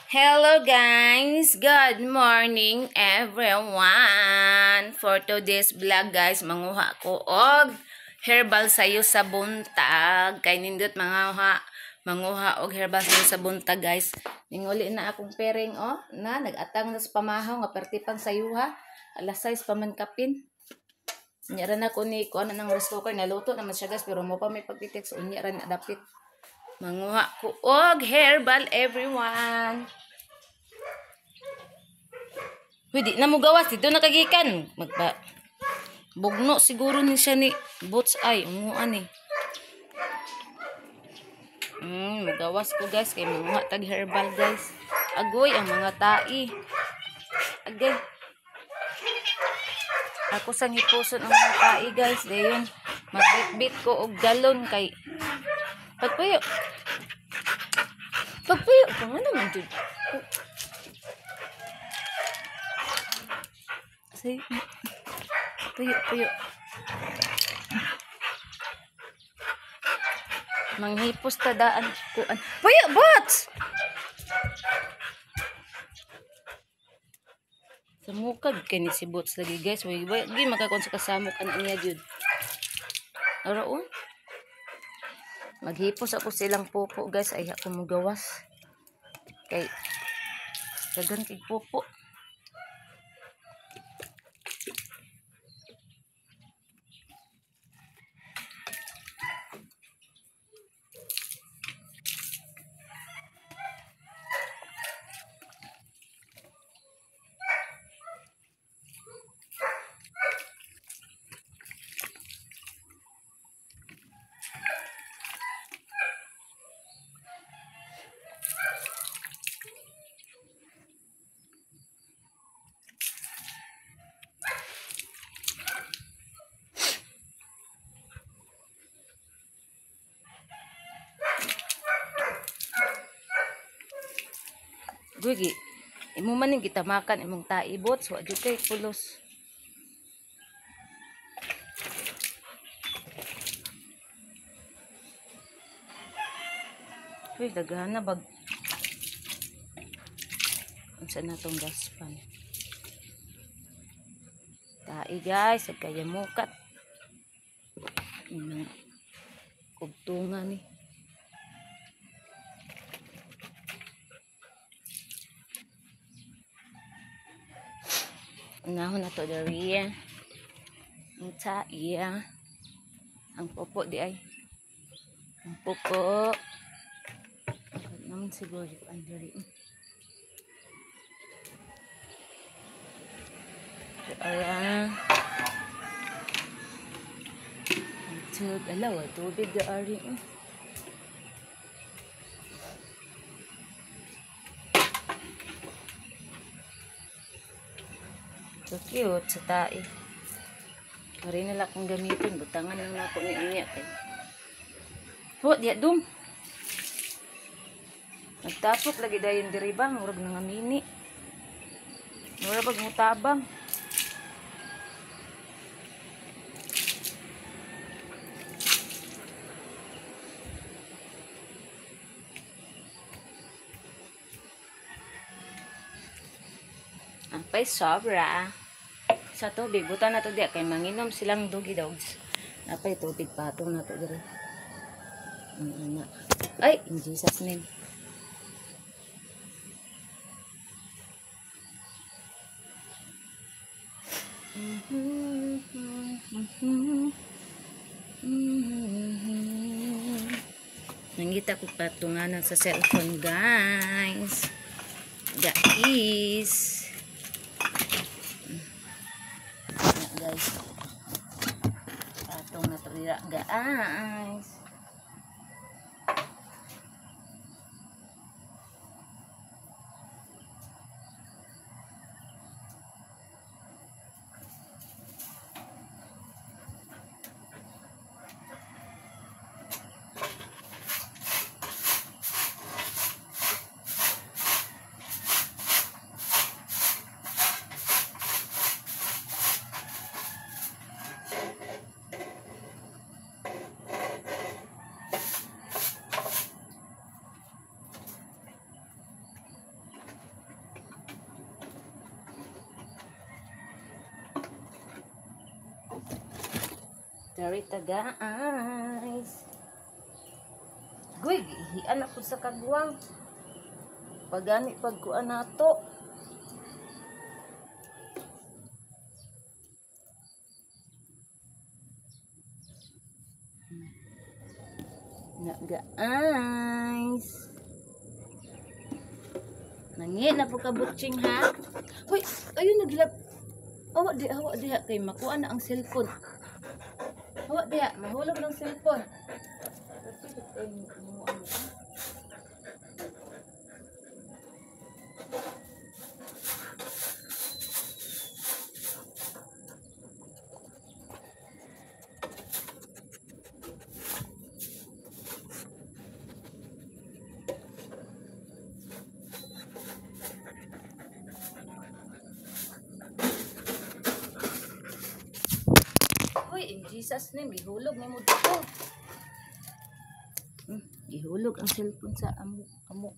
Hello guys! Good morning everyone! For today's vlog guys, manguha ko og herbal sayo sa buntag. Kay nindot manguha og herbal sayo sa buntag guys. Ninguli na akong pering nagatang na sa pamahaw nga perti pang sayuha. Alas 6 pa man kapin. Unya ra na ko ni kuan nang rice cooker naluto naman siya guys pero mo pa may pagtitext unya ra na dapit. Manguha ko og herbal everyone. Pwede na mo gawas dito nakagikan. Bugno siguro ni siya ni Boots ay umuan ni. Magawas ko guys kay manguha tag herbal guys. Agoy ang mga tai. Agay. Ako sang hipuson ang mga tai guys. Dayon magbitbit ko og galon kay Pagpuyo. Kung ano man dyan. Say, puyo. Manghipos tadaan kuan. Puyo, bots! Samukag kani si bots lagi guys. Di makakon sa kasamok ang niya jud. Araon. Maghipos ako silang pupo guys ay ako mugawas kay dagan kay pupo. Gugi, imo man kita makan imong taibot so adyo kay pulos. Uy, daghan na bag. Unsa na tong gaspan? Tai guys, kaya mukat. Inang kugtungan ni. Nahon na to dariya. Ang iya. Ang popo di ay. Ang popo. Naman siguro ang dari. Ayan. Alaw, tubig di ari. So cute sa tae. Mari na lang kong gamitin. Butangan lang ako ni Unya. Diya dum. Nagtapok lagi dayon diri ba. Murag nga mini. Murag mutabang. Ampay sobra. Sa tubig, buta na to diya. Kay manginom silang doggy dogs. Napay tubig patong na to diri. Ay, in Jesus name. Nangita ko patunganan sa cellphone guys. Guys. Guys. Patong na to dira guys. Charita guys. Guy, gihian ako sa kagwang. Pagani pagkuan nato. Na guys. Nangin na po ka butching ha. Uy, ayun naglap. Awak diha kay makuha na ang cellphone. Awak diha, mahulog ng cellphone. Uy, in Jesus name, ihulog na mo dito. Ihulog ang cellphone sa amo.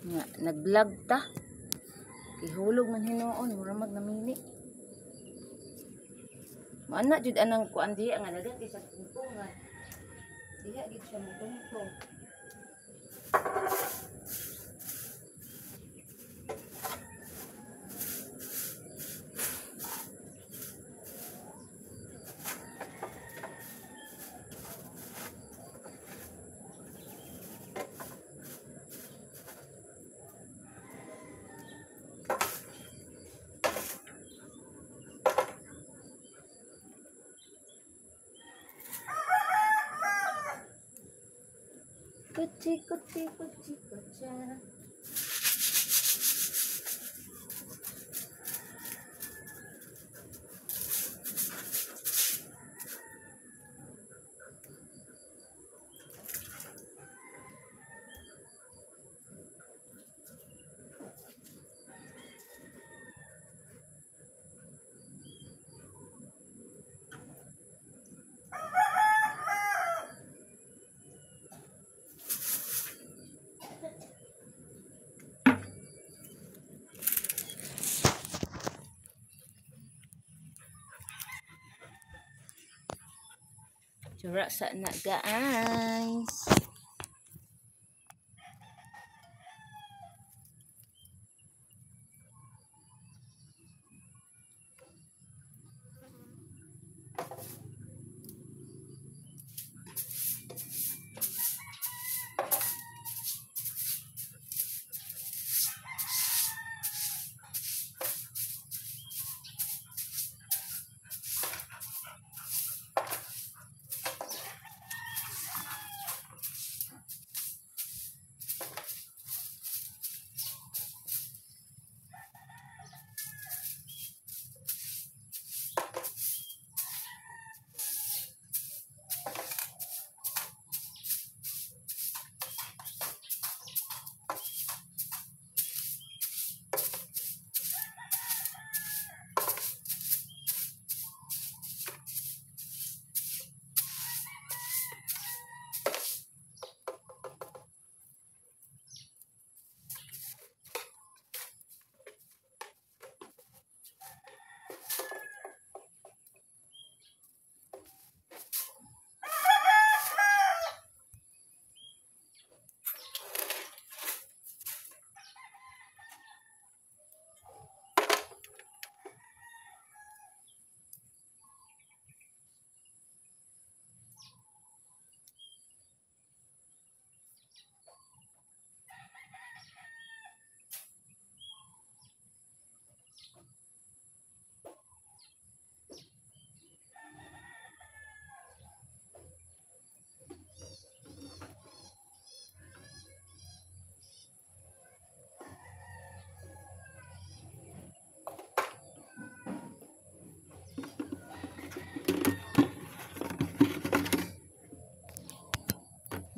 Nga, nag-vlog ta. Ihulog man hinoon, muramag na mini. Maana jud anang kuan diha nga nagati sa tungtungan. Diha gid siya magtungtong. Kuchi. Jura sa na guys.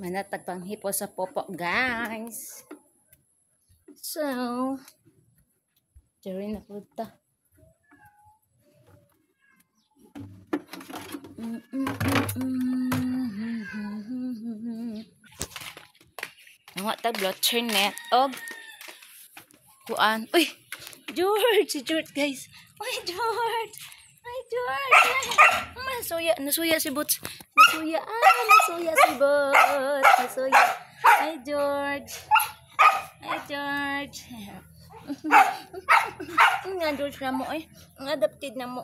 Manatag pang hipo sa popo guys. So, Jerry na punta. Nga tag blotter net og kuan. Uy, George, si George guys. Uy, George. Uy, George. Nasuya. Nasuya si Boots. Nasuya. Nasuya si Boots. Nasuya. Hi, George. Hi, George. Nga, George na mo eh. Adapted na mo.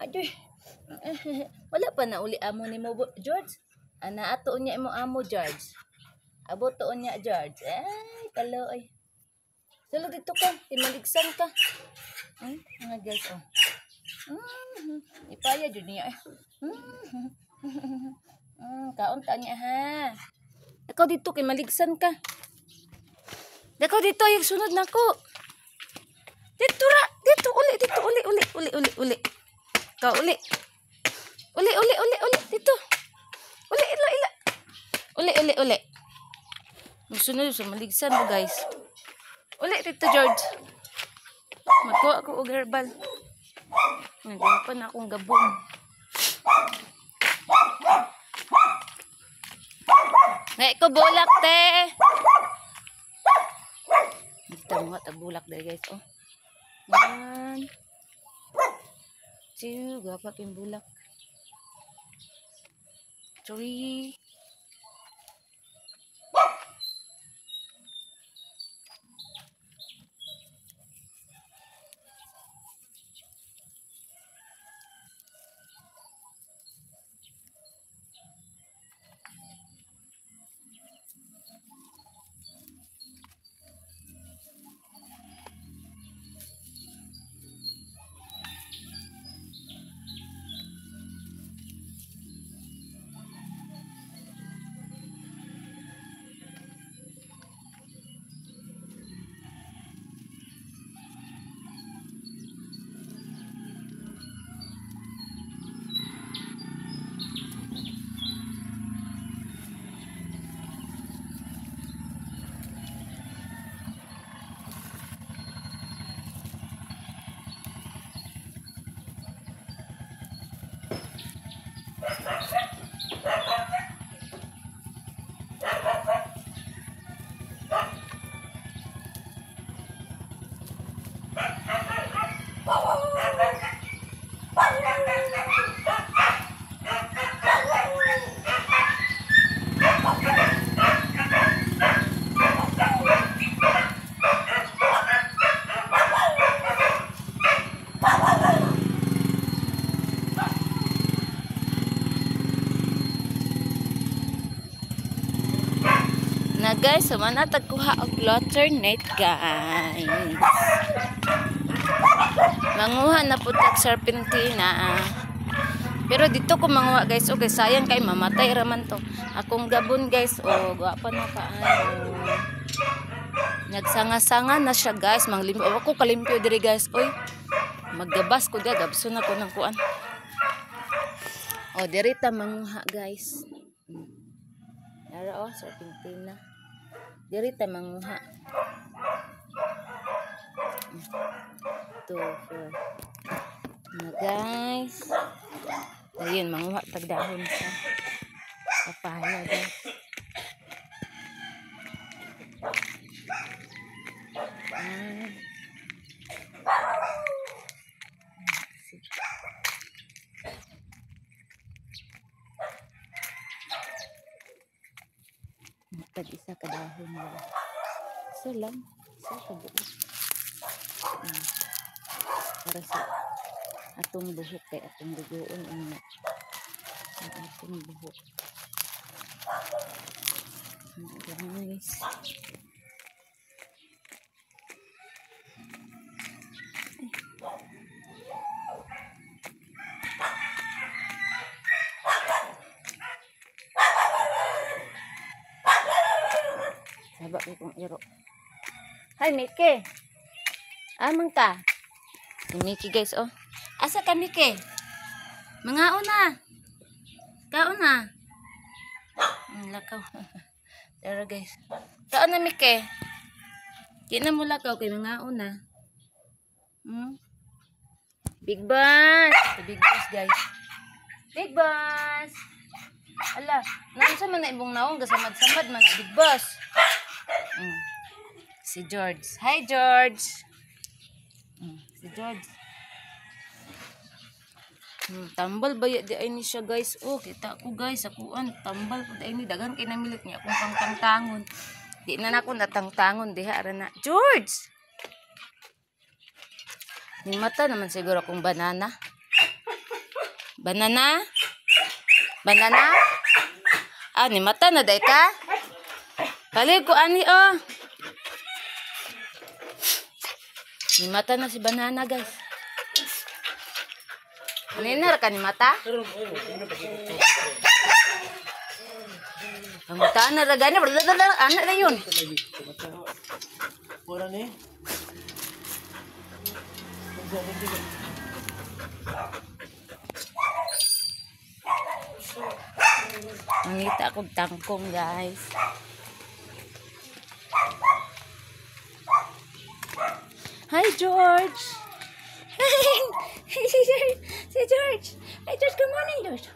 Adoy. Wala pa na uli amo ni mo, George. Atoon niya mo amo, George. Abotoon niya, George. Ay, kaloy. Salo dito ka. Timaligsan ka. Mga guys, oh. Ipaya dyan niya eh. Kaunta niya ha. Ikaw dito, kay maligsan ka. Ikaw dito, yung sunod na ko. Dito ra. Dito, uli. Dito, uli. Ikaw, uli. Uli. Dito. Uli. Sunod sa maligsan mo, guys. Uli, dito, George. Magkuha ako og herbal. Nagawa pa na akong gabong. Ngay ko bulak, te. Kita mo nga bulak dahil, guys. Oh. 1, 2, gapat yung bulak. 3. Na guys, mana tagkuha og loternate guys. Manguha na pud tag serpentina. Pero dito ko manguha guys, okay sayang kay mamatay raman to. Akong gabon guys, guapa na kaayo. Nagsanga-sanga na siya guys, manglimpyo ako kalimpyo diri guys. Oy, maggabas ko gabso na ko ng kuan. Diri ta manguha guys. Ara serpentina. Diri ta manguha. 2, 4. Na guys. Ayun, manguha tag dahon sa papaya guys. Tag isa ka dahon mo. Isa lang. Isa ka buo. Para sa atong buhok kay atong dugoon ang atong buhok. Guys. Sabak ko kong iro. Hi, Miki. Amang ka. Si Miki guys, oh. Asa ka, Miki? Mga una. Kauna. Lakaw. Pero guys. Kauna, Miki. Di na mo lakaw kay mga una. Big Boss. Big Boss, guys. Big Boss. Ala, nansa man na ibong naong gasamad-samad man na Big Boss. Si George. Hi, George. Si George. Tambal ba di ay ni siya guys. Oh, kita ko guys, akuan tambal pud ay ni dagan kay namilit niya akong pangtangtangon. Di na nako natangtangon diha ara na. George. Ni mata naman siguro akong banana. Banana? Banana? Ah, ni mata na day ka? Palig ko ani oh. Ni mata na si banana guys. Ninar ka ni mata? Ang mata na ragana, anak na yun. Mangita akong tangkong guys. Hi George! Si George! Hi George, good morning George!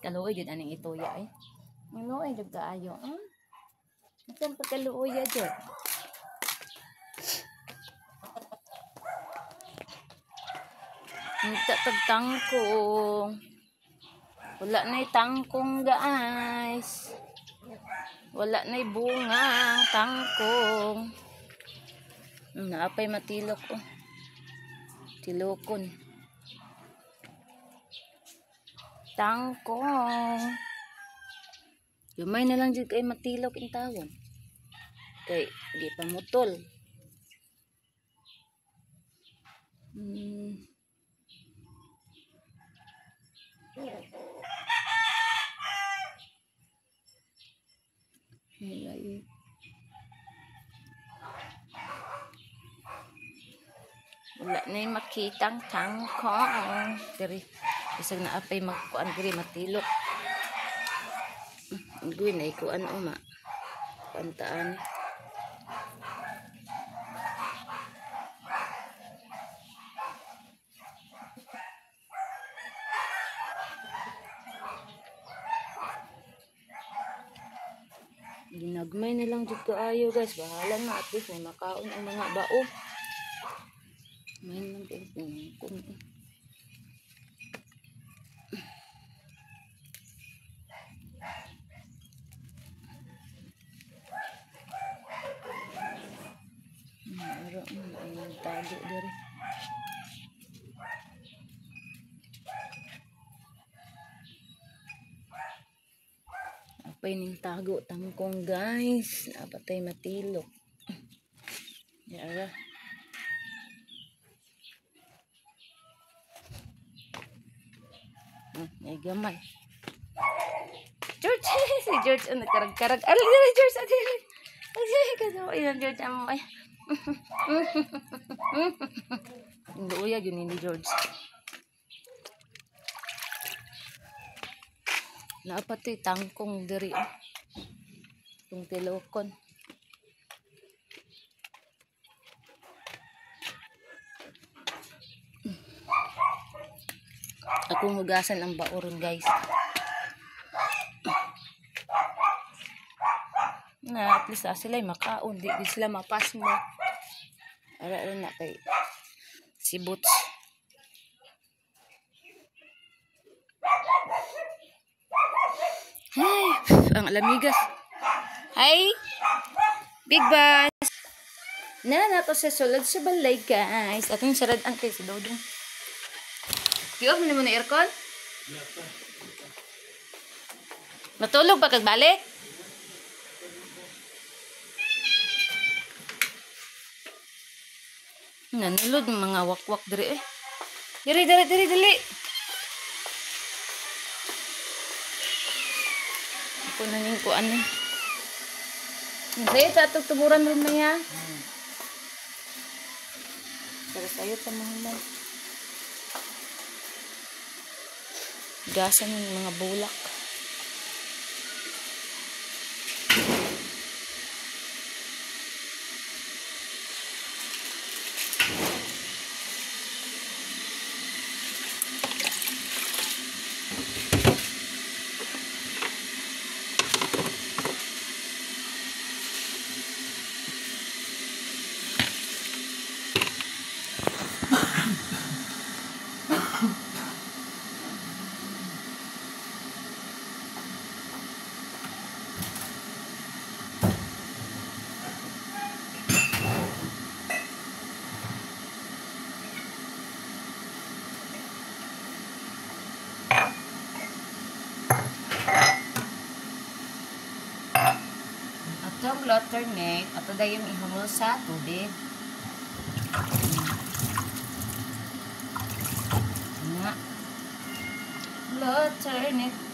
Kaluoy yun aning ituya eh. Maluoy yun kaayo. Saan pa kaluoy ya George? Nita tagtangkong. Wala na'y tangkong guys. Wala na'y bunga tangkong. Naapay matilok oh. Tilokon. Tangkong. Yumay na lang dyan kay matilok yung tawon. Kay di pa mutol. Wala na yung makitang tangkong. Diri, isang naapay magkuan diri matilok. Gawin na ikuan uma. Pantaan. Ginagmay na lang dito ayo guys. Bahala na at least may makaon ang mga bao. May nang kung ay tago diri. Apay ning tago tangkong guys. Napatay matilok. Yara. May gamay. George! Si George ang nagkarag-karag. Alay, George! Ay, kasama yun, George. Ay. Hindi uya yun ni George. Napatoy tangkong diri. Itong tilokon. Akong hugasan ang baoron guys. Na at least sila makaon. Di sila mapas mo. Ara na kay si Boots. Hey, ang alamigas. Hi, Big Bass. Na ko sa sulod sa balay guys. Atong sarad ang kay si Dodong. I-off mo na aircon? Matulog pa kagbalik? Nanulod mga wakwak diri eh. Dili. Ako na ning kuan eh. Saya sa atong tuburan rin maya. Pero sayo sa mga gasan ng mga bulak. alternate. Ato da yung ihumol sa tubig. Nga. Alternate.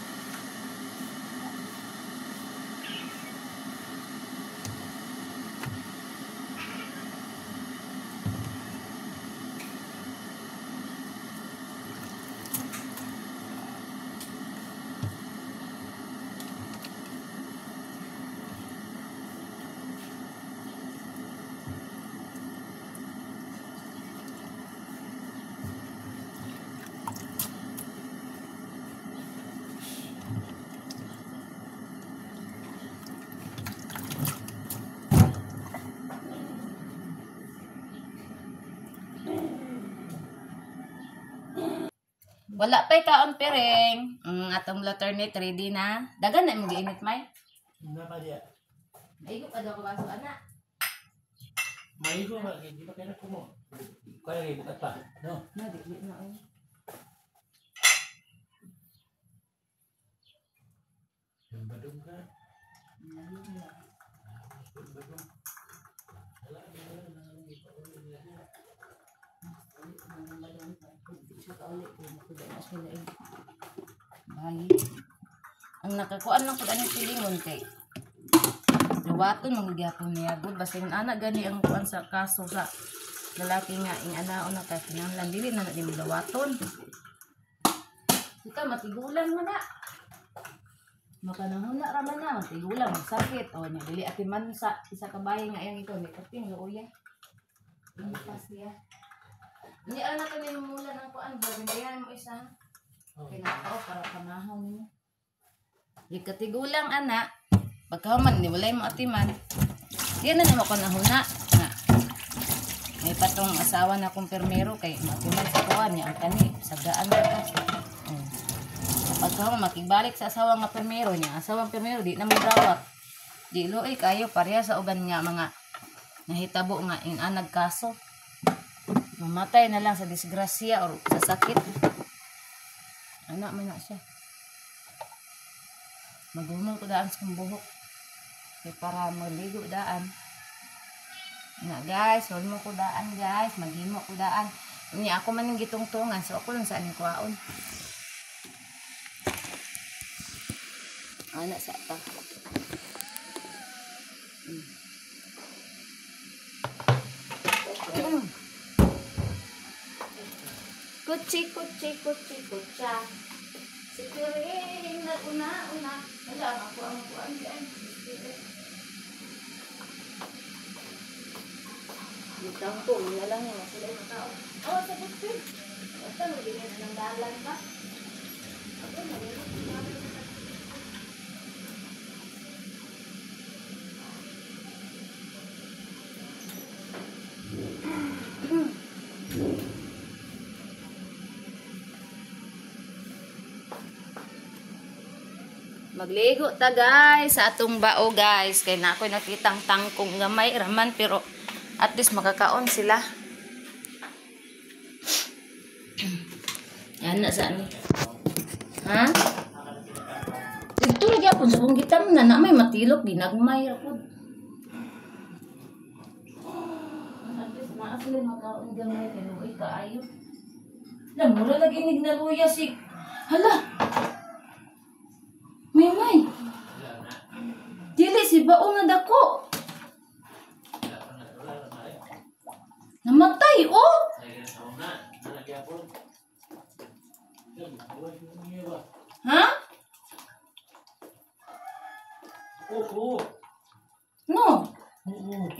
Wala pa'y kaon piring. Atong alternate ready na. Dagan na mo giinit may. Hindi pa diya. Maigo pa daw ko baso ana. Maigo ba? Hindi pa kaya ko mo. Kaya kayo bukat pa. No? Na di na ay. Yung badong ka. Bayi. Ang nakakuan lang pud ani pilingon kay luwaton mangyapon niya gud basin ana gani ang kuan sa kaso sa lalaki nga ing anaon na kay kinahanglan dili na di luwaton. Kita matigulan mo na. Makanahon na raman na matigulan magsakit o nya dili atin man sa isa ka bayi nga yang ito ni kating luoya. Ini pas dia. Ini anak kami mula ng kuan bagandayan mo isa. Kinakao para panahon mo. Di katigulang anak, pagkahuman ni walay mo atiman. Di na nimo ko nahuna nga. May patong asawa na kong permero kay matiman sa kuan niya ang kani sagaan ka. Pagkahuman makibalik sa asawa nga permero niya, asawang permero di na magdawat. Di luoy kayo pareha sa uban nga mga nahitabo nga in anag kaso. Mamatay na lang sa disgrasya o sa sakit. Anak man na siya. Magumong ko daan sa buhok. Kaya para maligo daan. Na guys, huwag mo ko daan guys. Maghimo ko daan. Hindi ako man yung gitungtungan. So ako lang saan yung kuwaon. Anak sa pa. Kuchi, kuchi, kuchi, kucha. Si Piring na una. Wala, ako ang kuan dyan. Ditang po, wala lang yan. Sila yung tao. Oh, sa bukpin. Basta magiging ng dalan pa. Ako, magiging. Magligo ta guys sa atong bao guys kay na ako'y nakitang tangkong gamay raman pero at least makakaon sila. Yan na saan ni. Ha? Ito lagi ako sa bunggitan na may matilok ginagmay ako. At least naa sila makaon gamay kay luoy kaayo. Na mura lagi nignaluya si. Hala. May. Dili si baong na dako. Namatay, oh! Ha? Oo. No.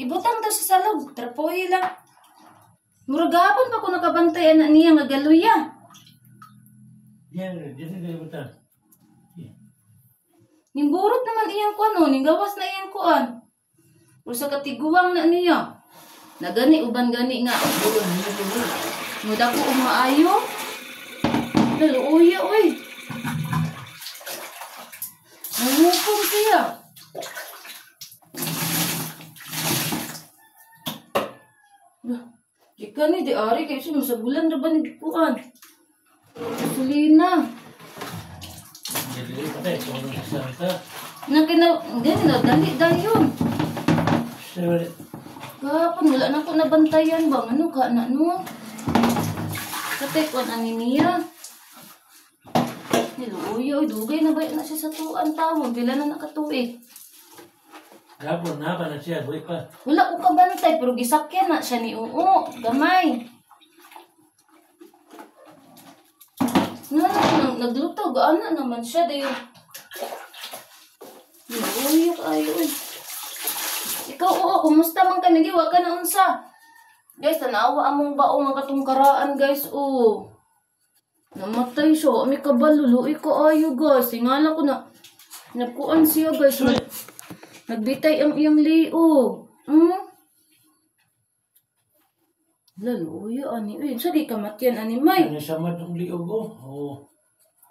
Ibutang daw sa salog. Trapoy lang. Muragapon pa ko nakabantay na niya nga galuya. Diyan kayo buta. Nimburot naman iyang kuan, no? Ninggawas na iyang kuan. O sa katiguang na niya. Nagani, uban gani nga. Muda ko umaayo. Naluuya, oy. Namupong siya. Ika ni, di ari, kayo siya masagulan na ba ni kuan? Gasolina. Jadi patay, tulong sa Gani na, dali yun. Siyempre, Gapon, wala na ko nabantayan ba? Ano ka na no? Katay ko ang niya. Niluyo, dugay na ba na siya sa tuan tawon? Pila na nakatuig. gapon na pa na siya. Buhay pa. Wala ko kabantay, pero gisakyan na siya ni Oo. Gamay. Nagluto, gaana naman siya. Dayo. Niluyo kayo eh. Ikaw, oo, kumusta man ka nagiwa ka na unsa? Guys, tanawa among baong mga katungkaraan, guys, oo. Namatay siya. May kabaluluy ko ayo, guys. Tingala ko na. Nakuan siya, guys. Nagbitay ang iyang liog. Laluyo, ani. Uy, sa di kamatyan, ani, may. Ano sa matong liog ko? Oo.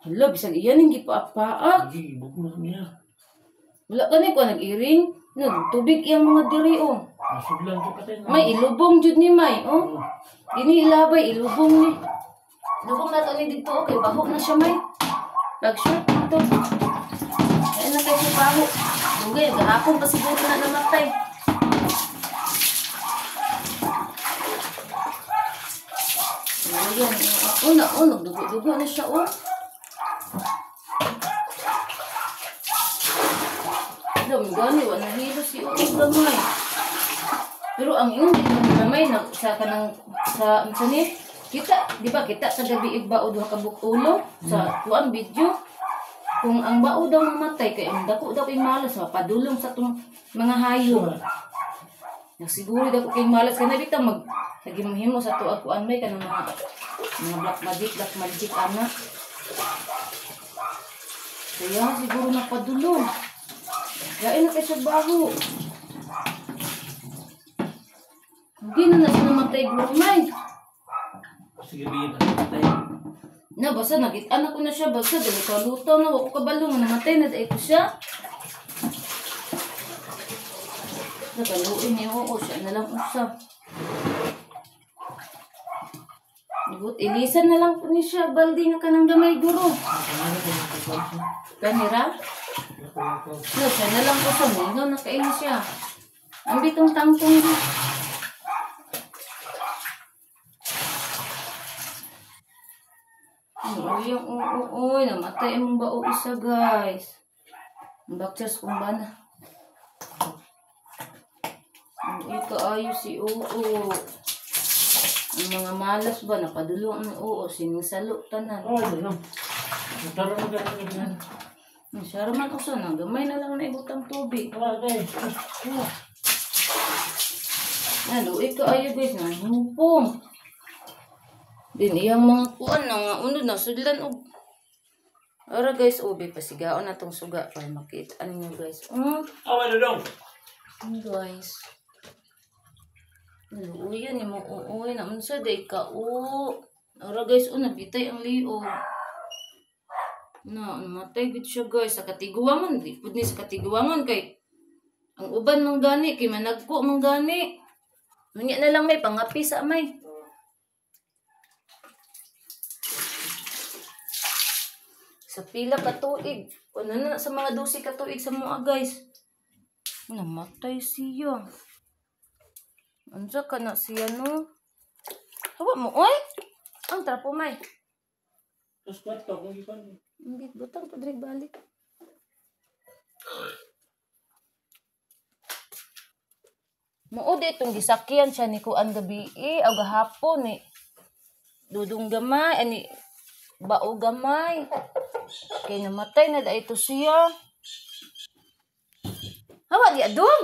Hala, bisag iyan, hindi pa-apaak. Sige, ibog mo niya. Wala ka na ko nag-iring. Tubig iyang mga diri, oh. Masuglan ko patay na. May ilubong jud ni May, oh. Ini ilabay, ilubong ni. Ilubong na to ni dito, okay. Baho na siya, May. Nag-short dito. Ayun na kayo si baho. Dugay, gahapon pa siguro na namatay. Ayan, nagdugo-dugo na siya, oh. Dami gani, wala hilo si Uog gamay. Pero ang iyong dito ni gamay, sa kanang, sa ni, kita, di ba, kita sa gabi igbaod duha ka bukulo sa tuan video. Kung ang bao daw mamatay, kaya ang dako daw kay malas, mapadulong sa itong mga hayop. Nasiguro daw kay malas, ka na bita nagimahimo sa tuag kuan may kanang mga black magic anak. Kaya siguro napadulong. Gain na kayo sa baho. Hindi na siya namatay gurmay. Sige, bigyan na patay. Na, basta anak ko na siya. Basta, dali ka luto na. Wako kabalong. Namatay na dahil ko siya. Nakaluin niya. Oo, siya na lang usap. Ilisan na lang po ni siya. Baldi nga ka ng gamay guro. Kanira? No, siya na lang po sa mga nakain siya. Ang bitong tangtong di. Uy, namatay mong bao isa, guys. Ang bakchas kung ba na. Uy, kaayo si Oo. Ang mga malas ba, napadulong ang Oo. Sinisalo, tanan. Oo, ano. Tara mo gano'n yan. Masyara man ko sana. Gamay na lang na ibutang tubig. Okay. Naluig ka ayo guys. Nanghupong. Din iyang mga kuan na nga unod na sudlan og. Ara guys, ubi pasigaon na tong suga para makita ninyo guys. Awa na dong. Guys. Naluoy yan mo. Uy, naman sa day ka. Ara guys, nabitay ang liog. Na, matay gud siya guys sa katiguangan, di pud ni sa katiguangan kay ang uban man gani kay managko man gani. Unya na lang may pangapi sa may. Sa pila ka tuig, kuno na sa mga 12 ka tuig sa mga guys. Namatay siya. Unsa ka na siya no? Hawa mo oy. Ang trapo may. Tapos kwarto, kung ipan. Hindi, butang to direk balik. Muod itong gisakyan siya ni kuan gabi o gahapon ni. Dudong gamay, ani bao gamay. Kay namatay na da ito siya. Hawa di adong.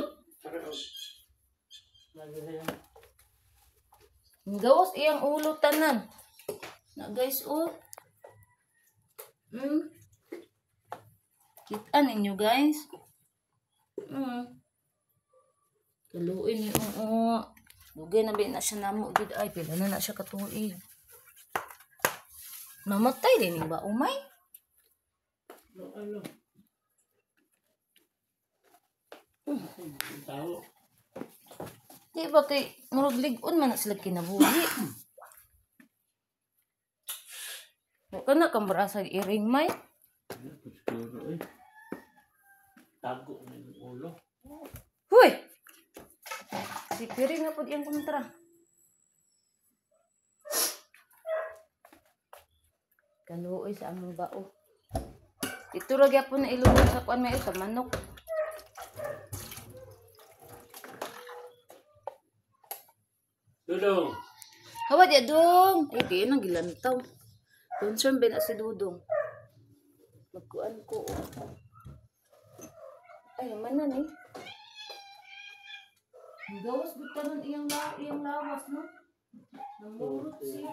Gawas iyang ulo tanan. Na guys Kita ninyo guys. Kaluin niyo. Dugay na na siya namo gid ay pila na siya katuig. Mamatay din ba umay? Ano? Tao. Di ba kay murag ligon man na sila kinabuhi. Kana kang barasa iring may. Tago na yung ulo. Huy! Si Piring na po yung kontra. Kaluoy sa among bao. Ito ra gyapon na ilulong sa kuan may ito manok. Dudong. Hawa di dong. Ay di nang gilantaw. Concern ba na si Dudong? Magkuan ko. Ay manan eh. Gawas gutanon iyang lawas no. Namurot siya.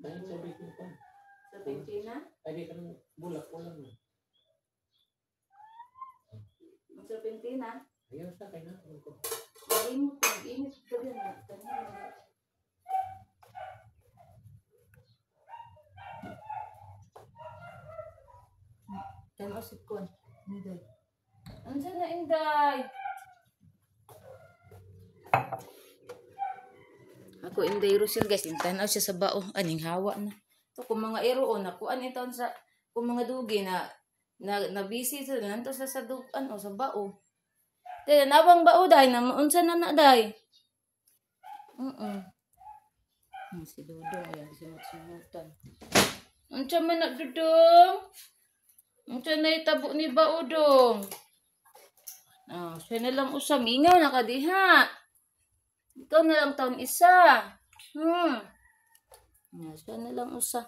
Dahil sabi ko pa. Sa Argentina? Ay, di ka nang bulak ko lang. Sa Argentina? Ayaw sa kay na. Init ko din. Tanaw si Kon. Inday. Andiyan na Inday. Ako Inday Rusil guys. Tanaw siya sa bao. Aning hawa na. Ito kung mga eroon. Kuan ito sa kung mga dugi na busy sa nanto sa ano sa bao. Kaya nawang bao dahil na unsa na na dahil. Si Dudong ayan simut-simutan. Unsa man na Dudong? Unsa na itabo ni bao dong? Siya na lang usam ingaw na kadiha. Ikaw na lang taon isa. Siya na lang usa.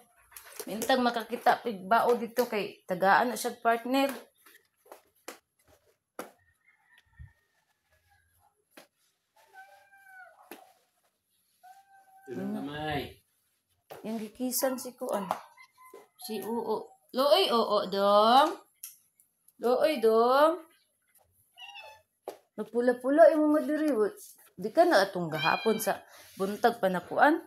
Mintang makakita pig bao dito kay tagaan na siya partner. Dudong kamay. Yang gikisan si Kuan. Si Uo. Looy oo dong. Looy dong. Napula-pula yung mga diriwits. Di ka na atong gahapon sa buntag panakuan.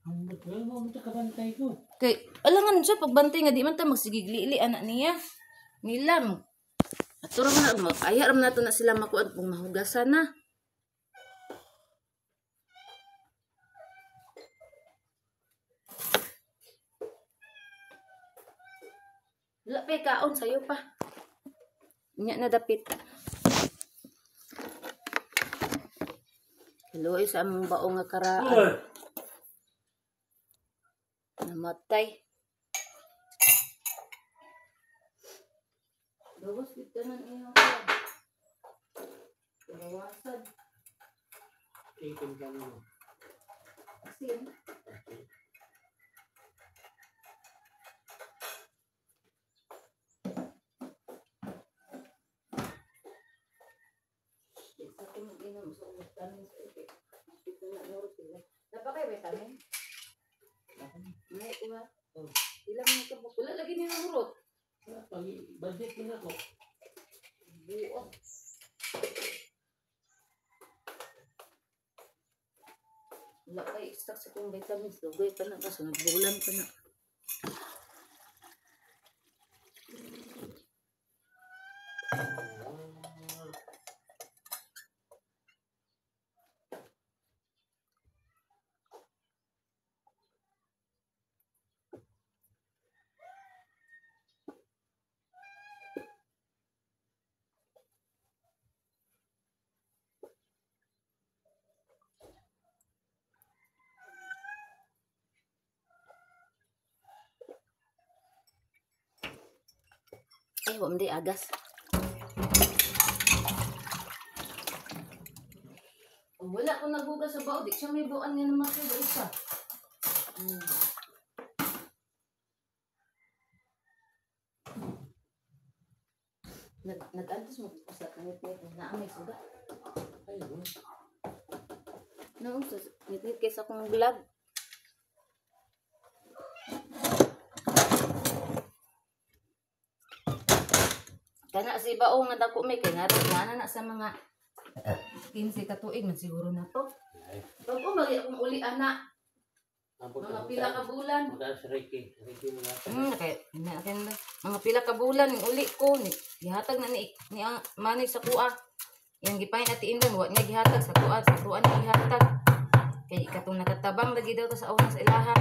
Ang nagwala mo ito kabantay ko. Kay, alangan siya, pagbantay nga, di man ta magsigigli-ili, anak niya. Nilam. At turang na, ayaram na to na sila makuan kung mahugasan na. Wala pa kaon sa'yo pa. Inya na dapit. Hello, isa among baong nga karaan. Namatay. Gawas dito na iyong ka. Gawasan. Ikin ka mo. Asin. Sa akin mag-inom sa vitamin sa ito. Ito na nurot sila. Napakay vitamin? May iba. Ilang mga kabuk. Wala lagi niya nurot. Budget mo na ko. Buo. Wala pa i-stock sa kong vitamins. Lugay pa na. Kaso nagbulan pa na. Ay, wam di agas. Wala ko nagugas sa bao. Di siya may buwan nga naman sa isa. Nag-antos mo sa kanit-nit. Naamay suga. Ay, no. No, sa nit-nit kaysa kong vlog. Kana si bao nga dako may kay na sa mga 15 ka tuig man siguro na to. Pag umali akong uli ana. Mga pila ka bulan. Mula sa Ricky. Ricky mo na. Kay mga pila ka bulan ning uli ko ni gihatag na ni manay sa kuha. Yang gipain ati indon wa niya gihatag sa kuha niya gihatag. Kay katong nakatabang lagi daw to sa una sa ilaha.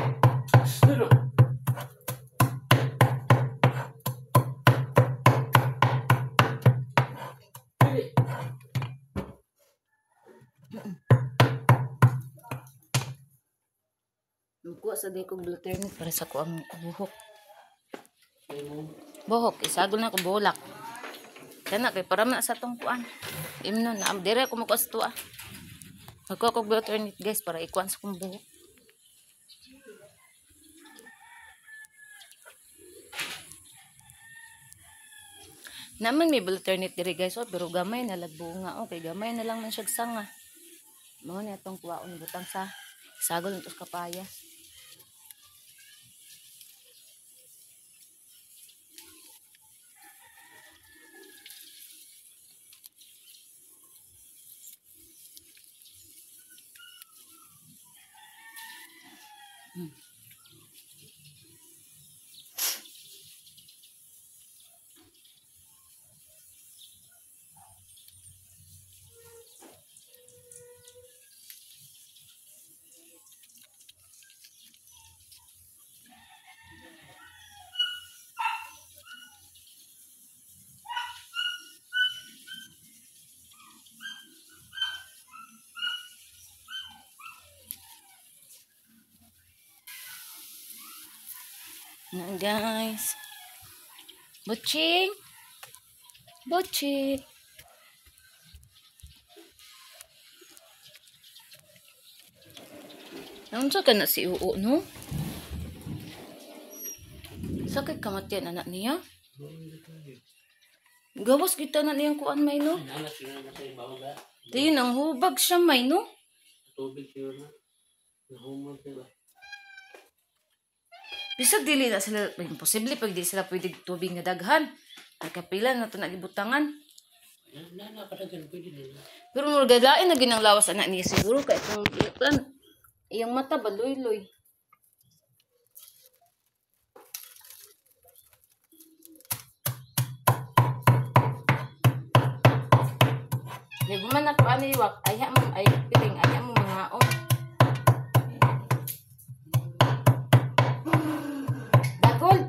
Magkuha sa day kong Blueternit para sa kuang buhok. Ay mo. Buhok, isagol na ko bulak. Kana kay para man sa tong kuan. Imno na dire ko magkuha sa tuwa. Magkuha ko Blueternit guys para ikuan sa kong buhok. Naman may Blueternit dire guys, oh, pero gamay na lagbunga. Okay, gamay na lang man siya sanga. Mao ni atong kuwaon butang sa sagol nito sa kapaya. Na guys. Butching. Butching. Naunsa ka na si Uo, no? Sakit kamatian anak niya? Gawas kita na niyang kuan may, no? Anak sila na sa ibaw ba? Di nang hubag siya may, no? Tubig sila na. Nahumon sila. Bisag dili na sila, imposible pag di sila pwede tubig nga daghan. Ay kapila na ito nagibutangan. Nakadagan pwede nila. Pero murgalain na ginang lawas anak niya siguro. Kaya itong iyang mata baloy-loy. Di ba man ako aniwak, ay piling, ay mo mga on. Dagol!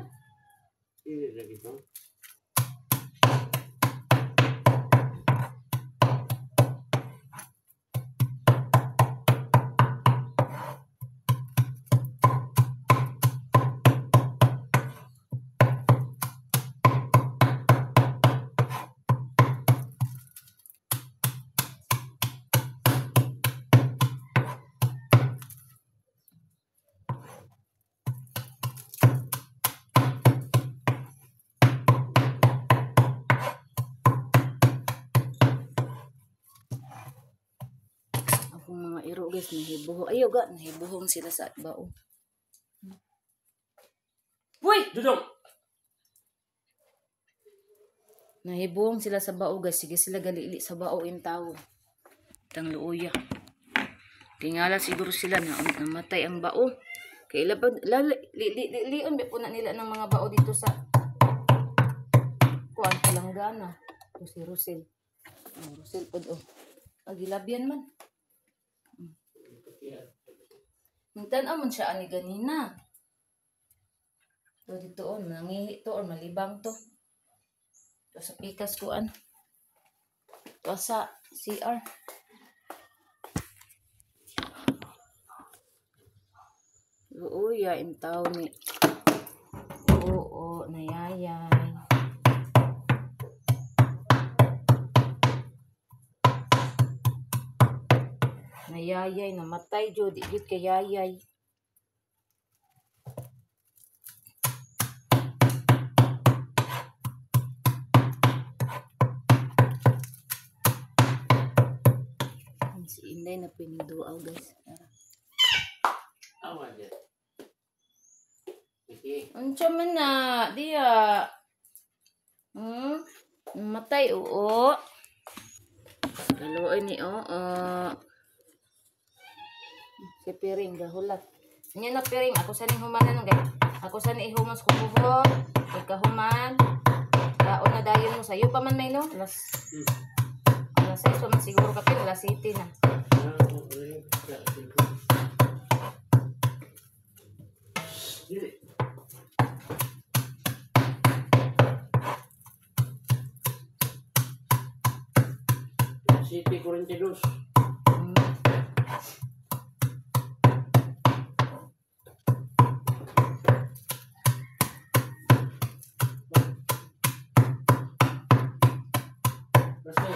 Hindi lagi ito. Akong mga iro guys, nahibuho. Ayaw ga, nahibuhong sila sa bao. Uy! Dudong! Nahibuhong sila sa bao guys. Sige sila galili sa bao in tao. Tang luuya. Tingala siguro sila na namatay ang bao. Kaya lion ba po na nila ng mga bao dito sa kuan Palanggana. Ito si Rosel. Oh, Rosel po oh. Agilabyan man. Nagtanaw man siya ani ganina. So dito on, nangihi to or malibang to. Ito sa pikas kuan. Ito sa CR. Oo, yain tao ni. Oo, nayayay. Nayayay, namatay jud, di kay yayay. Si Inday na piniduaw guys. Awa dyan. Sige. Unsa man na, diya. Namatay, oo. Kaluoy ni oo. Si Piring, gahulat. Nya na Piring, ako sa ning humanan ng guys. Ako sa ni ihumos ko buhok. Pagkahuman. Kaon na dayon mo sayo pa man may no. Alas 6 man siguro kapin, alas 7 na. City 42. Kasi,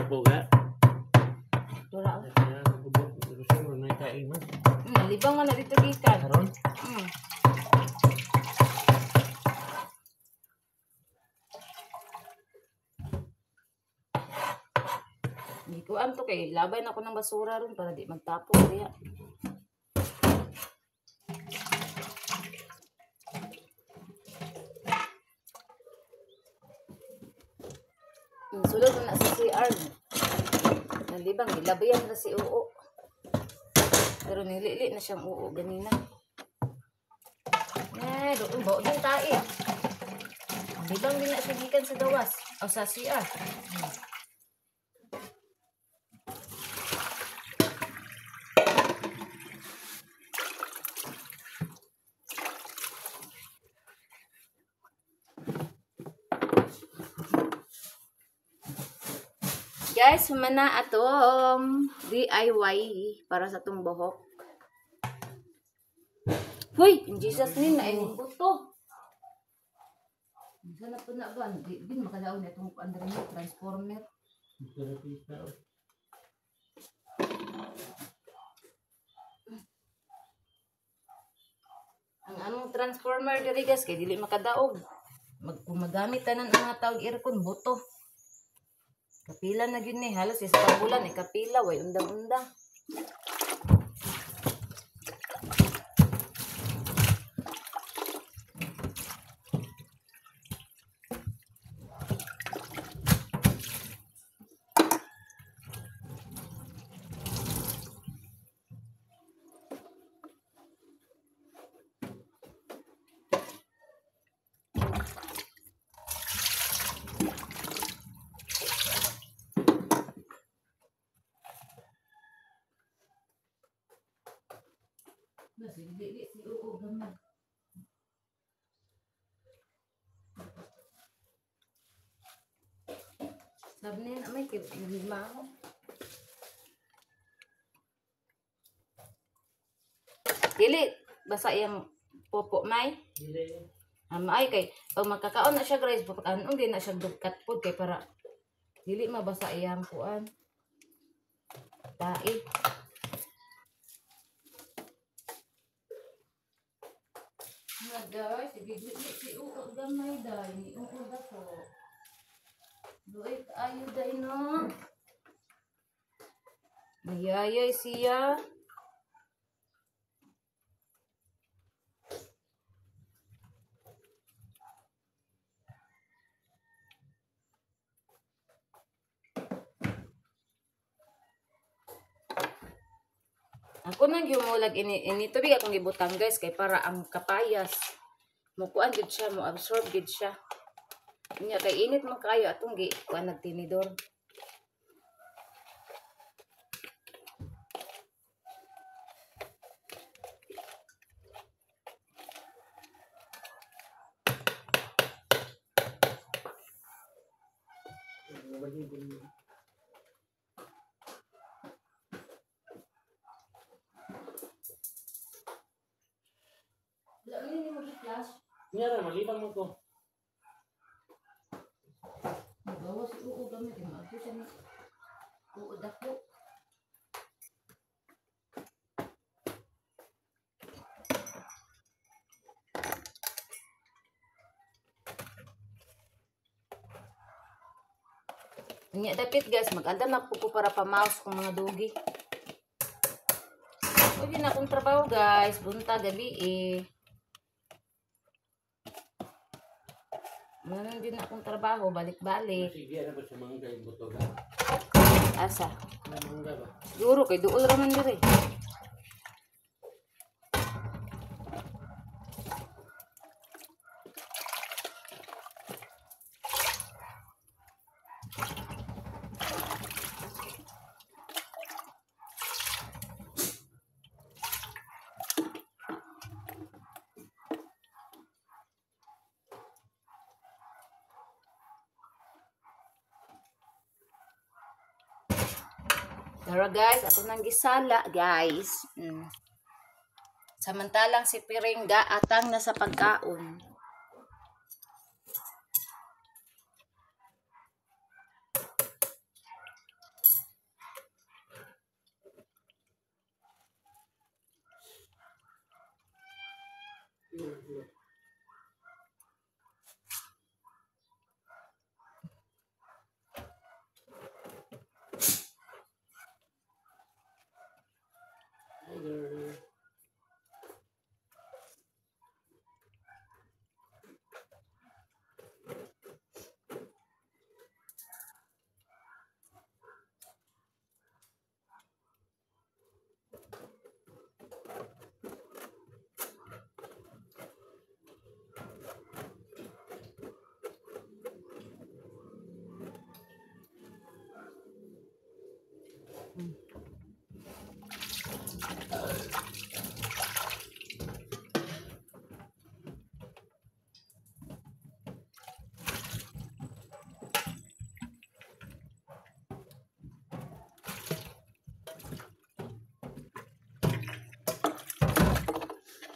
kabuga. Wala. Kaya kabuga. Gusto mo na kain mo. Libang man na dito gikan. Karon? Hindi ko to kay labay na ako ng basura ron para di magtapon kaya. Sulod na sa CR. Nalibang, nilabayan na si Uo. Pero nilili na siyang Uo ganina. Doon ba? Doon tayo. Nalibang din na siya gikan sa gawas. O sa CR. Guys, humana atong DIY para sa itong buhok. Huy! In Jesus name, naayong buto. Sana po na ba? Di makalaon na itong transformer. Ang anong transformer diri guys, kay dili makadaog. Magamit tanan ang mga tawag aircon, buto. Kapila na yun eh. Halos isa pang bulan eh. Kapila. Way undang-undang. Dili si Uo gamay. Sabi niya may lima ako. Dili basa yung popo may. Dili. Ay kay pag magkakaon na siya guys, pagkaon din na siya dugkat pod kay para dili mabasa iyang kuan. Tai. Guys, ibigit si Uo gamay dahil ni Uo na po. Duit ayo dahil no. Mayayay siya. Ako nang gimulag ini tubig akong gibutang guys kay para ang kapayas mukuan gid siya, mo absorb gid siya. Nya kay init man kayo atong gi kuan nagtinidor. balibon mo. Wala man ni mo flash. Nyara, malibang mo ko. Bawas uod gamit mo. Ako sa ni uod ako. Nya dapit guys, mag-andam na ko para pa-mouse kung mga dugi. Pwede na akong trabaho guys, bunta gabi eh. Meron din akong trabaho, balik-balik. Sige, ano ba sa mangga yung buto ka? Asa? Mangga ba? Siguro kay duol raman dire. Tara guys, ako nang gisala guys. Samantalang si Piringga atang nasa pagkaon.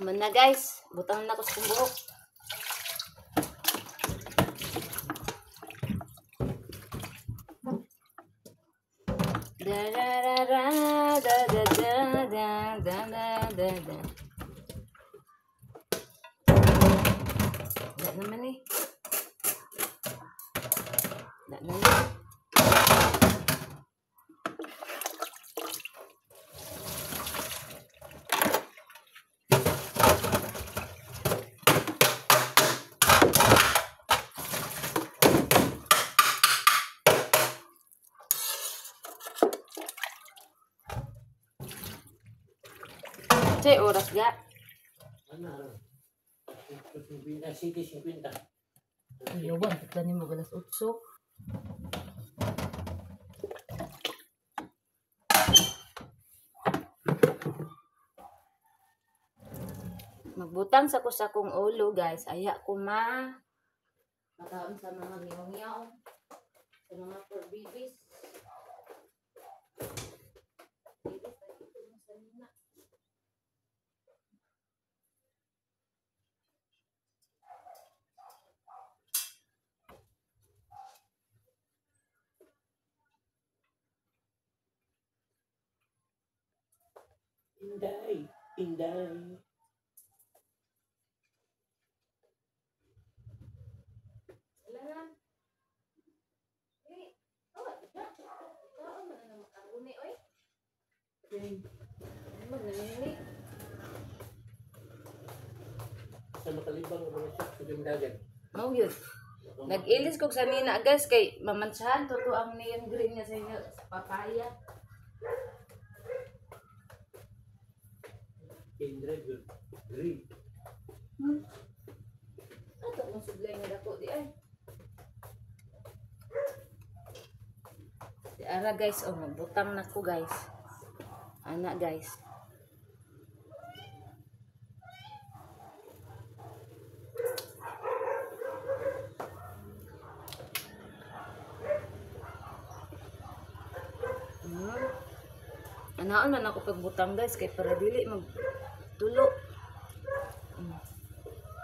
Man na guys, butang na ko sa buhok. Da da da da da da da da da da da. Wala naman eh. Wala naman. Chay oras ga. Ano? 50. Ayawan, tatla ni mo galas 8. Magbutang sa ko sa kong ulo guys. Aya ko makaon sa mga ngiyaw-ngiyaw. Sa mga for babies. Inday. Kailangan. Kaon mo na makaruni, oy. Magnanini. Sa makalibang ang mga shop sa Dumdagan. Mao yun. Nag-ilis ko sa nina guys kay mamansahan to ang neon green niya sa inyo sa papaya. Kindred yun. Green. Ato kung sublay nga dako di ay. Di ara guys, oh magbutang na ko guys. Ana guys. Ganaon man ako pagbutang guys kay para dili magtulo.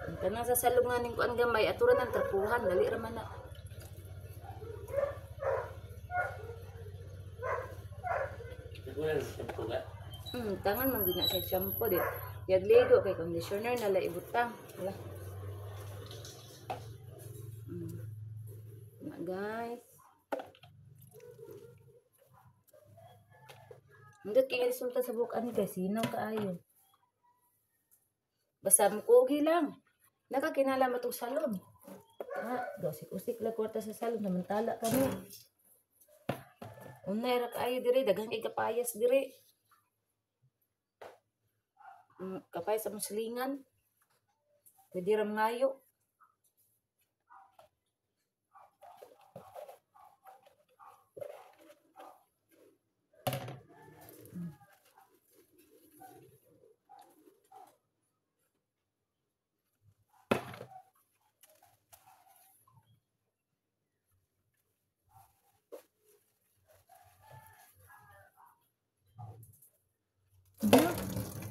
Ang tanang sa salunganin ko ang gamay aturan ng trapuhan dali ra man na. Siguro shampoo ka. Tangan man gina sa shampoo di. Yag ligo kay conditioner na la ibutang. Wala. Na guys. Hindi kaya resulta sa buhok ani guys, sinaw kaayo. Basta mukugi lang. Nakakinala matong salon. Usik-usik lang kwarta sa salon, samantala kami. Unay ra kaayo dire, daghang ikapayas dire. Kapayas sa muslingan. Pwede ram ngayo.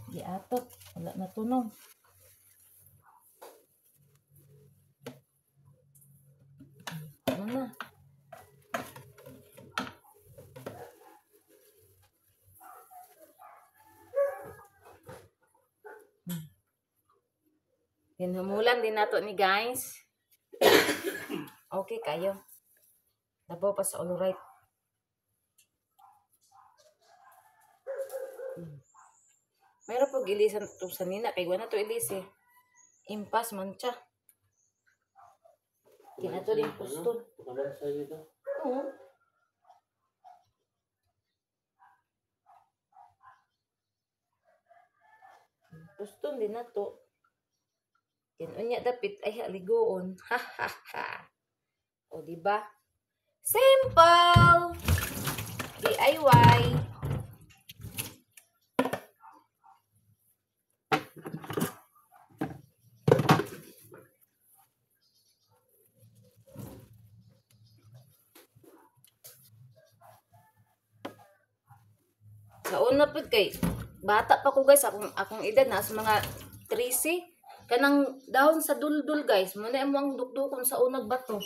Di atot, wala na tunog. Ano na? Hinumulan din nato ni guys. Okay kayo. Dabaw pa sa all right. Mayroon po gilisan ito sa nina. Kaya wala to ilis eh. Impas mancha. Kinato din puston. Wala sa dito. Oo. Puston din na to. Kinunya dapit ay haligoon. Ha ha ha. O diba? Simple! DIY. Sa una po kay bata pa ko guys, akong edad na sa mga 13. Kanang dahon sa duldul guys, muna mo ang dukdukon sa unag bato.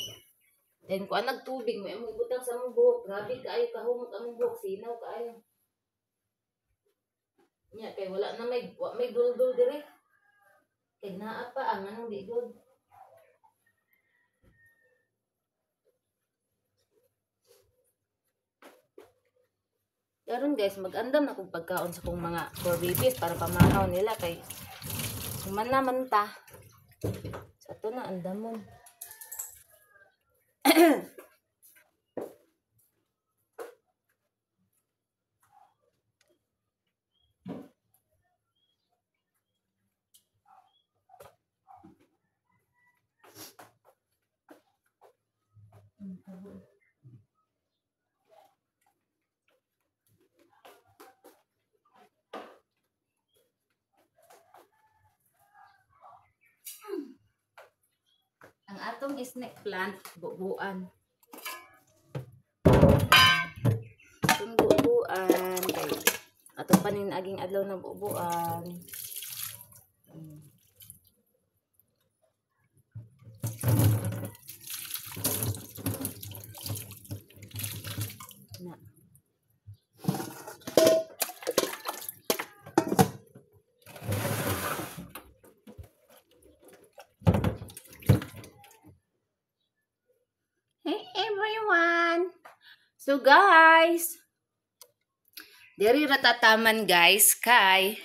Then kung anag tubig, may mo ibutang sa mong buhok. Grabe kaayo kahumot ang buhok, sinaw kaayo. Nya kay wala na may duldul dire. Kay naa pa ang anong di good. Karon guys, mag-andam na kong pagkaon sa kong mga for babies para pamahaw nila kay human naman ta. Sa to na andamon. Ang atong snake plant, bubuan. Itong bubuan. Kay atong panin aging adlaw ng bubuan. Na. Hey everyone! So guys, diri ratataman guys kay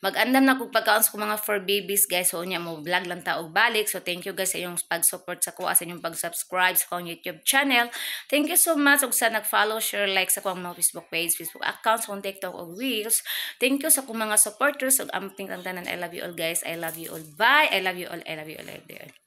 mag-andam na kog pagkaon sa mga for babies guys. So unya mo vlog lang ta og balik. So thank you guys sa inyong pag-support sa kuha, sa inyong pag-subscribe sa akong YouTube channel. Thank you so much ug sa nag-follow, share, like sa akong mga Facebook page, Facebook accounts, sa TikTok ug Reels. Thank you sa akong mga supporters ug amping kang tanan. I love you all guys. I love you all. Bye. I love you all. I love you all. I love you all.